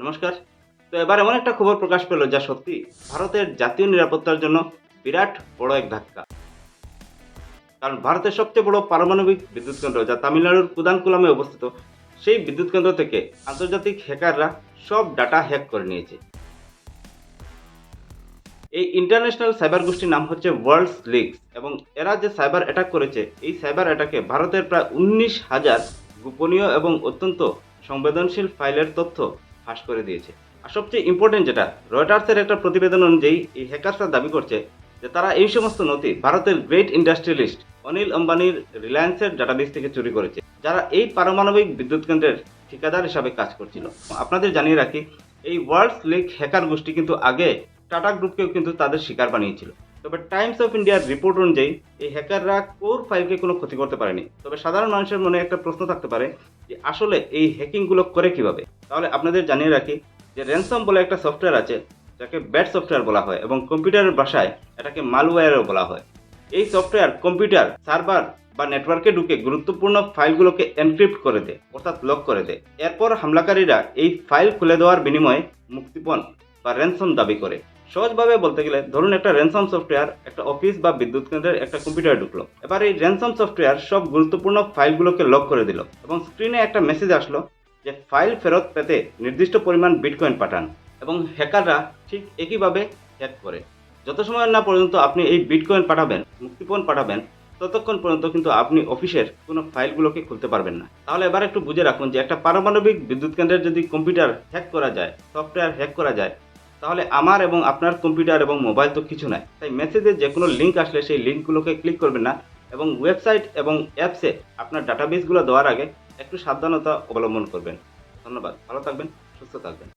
নমস্কার। তো এবার এমন একটা খবর প্রকাশ পেল যা সত্যি ভারতের জাতীয় নিরাপত্তার জন্য বিরাট বড় এক ধাক্কা। কারণ ভারতের সবচেয়ে বড় পারমাণবিক বিদ্যুৎ কেন্দ্র যা তামিলনাড়ুর কুদানকুলামে অবস্থিত, সেই বিদ্যুৎ কেন্দ্র থেকে আন্তর্জাতিক হ্যাকাররা সব ডাটা হ্যাক করে নিয়েছে। এই ইন্টারন্যাশনাল সাইবার গোষ্ঠীর নাম হচ্ছে ওয়ার্ল্ড লিগস, এবং এরা যে সাইবার অ্যাটাক করেছে, এই সাইবার অ্যাটাকে ভারতের প্রায় 19,000 গোপনীয় এবং অত্যন্ত সংবেদনশীল ফাইলের তথ্য ফাঁস করে দিয়েছে। আর সবচেয়ে ইম্পর্টেন্ট যেটা, রয়টার্সের একটা প্রতিবেদন অনুযায়ী এই হ্যাকারসরা দাবি করছে যে তারা এই সমস্ত নথি ভারতের গ্রেট ইন্ডাস্ট্রিয়ালিস্ট অনিল আম্বানির রিলায়েন্সের ডাটাবেস থেকে চুরি করেছে, যারা এই পারমাণবিক বিদ্যুৎ কেন্দ্রের ঠিকাদার হিসাবে কাজ করছিল। আপনাদের জানিয়ে রাখি, এই ওয়ার্ল্ড লিগ হ্যাকার গোষ্ঠী কিন্তু আগে টাটা গ্রুপকেও কিন্তু তাদের শিকার বানিয়েছিল। তবে টাইমস অফ ইন্ডিয়ার রিপোর্ট অনুযায়ী এই হ্যাকাররা কোর ফাইলকে কোনো ক্ষতি করতে পারেনি। তবে সাধারণ মানুষের মনে একটা প্রশ্ন থাকতে পারে যে আসলে এই হ্যাকিংগুলো করে কিভাবে। তাহলে আপনাদের জানিয়ে রাখি যে র্যানসম বলে একটা সফটওয়্যার আছে, যাকে ব্যাড সফটওয়্যার বলা হয়, এবং কম্পিউটারের ভাষায় এটাকে মালওয়্যারও বলা হয়। এই সফটওয়্যার কম্পিউটার সার্ভার বা নেটওয়ার্কে ঢুকে গুরুত্বপূর্ণ ফাইলগুলোকে এনক্রিপ্ট করে দেয়, অর্থাৎ লক করে দেয়। এরপর হামলাকারীরা এই ফাইল খুলে দেওয়ার বিনিময়ে মুক্তিপণ বা র্যানসম দাবি করে। সহজভাবে বলতে গেলে ধরুন একটা র্যানসম সফটওয়্যার একটা অফিস বা বিদ্যুৎ কেন্দ্রের একটা কম্পিউটারে ঢুকলো। এবার এই র্যানসম সফটওয়্যার সব গুরুত্বপূর্ণ ফাইলগুলোকে লক করে দিল, এবং স্ক্রিনে একটা মেসেজ আসলো যে ফাইল ফেরত পেতে নির্দিষ্ট পরিমাণ বিটকয়েন পাঠান। এবং হ্যাকাররা ঠিক একইভাবে হ্যাক করে। যত সময় না পর্যন্ত আপনি এই বিটকয়েন পাঠাবেন, মুক্তিপণ পাঠাবেন, ততক্ষণ পর্যন্ত কিন্তু আপনি অফিসের কোনো ফাইলগুলোকে খুলতে পারবেন না। তাহলে এবার একটু বুঝে রাখুন যে একটা পারমাণবিক বিদ্যুৎ কেন্দ্রের যদি কম্পিউটার হ্যাক করা যায়, সফটওয়্যার হ্যাক করা যায়, তাহলে আমার এবং আপনার কম্পিউটার এবং মোবাইল তো কিছু নয়। তাই মেসেজে যে কোনো লিঙ্ক আসলে সেই লিঙ্কগুলোকে ক্লিক করবেন না, এবং ওয়েবসাইট এবং অ্যাপসে আপনার ডাটাবেসগুলো দেওয়ার আগে একটু সাবধানতা অবলম্বন করবেন। ধন্যবাদ। ভালো থাকবেন, সুস্থ থাকবেন।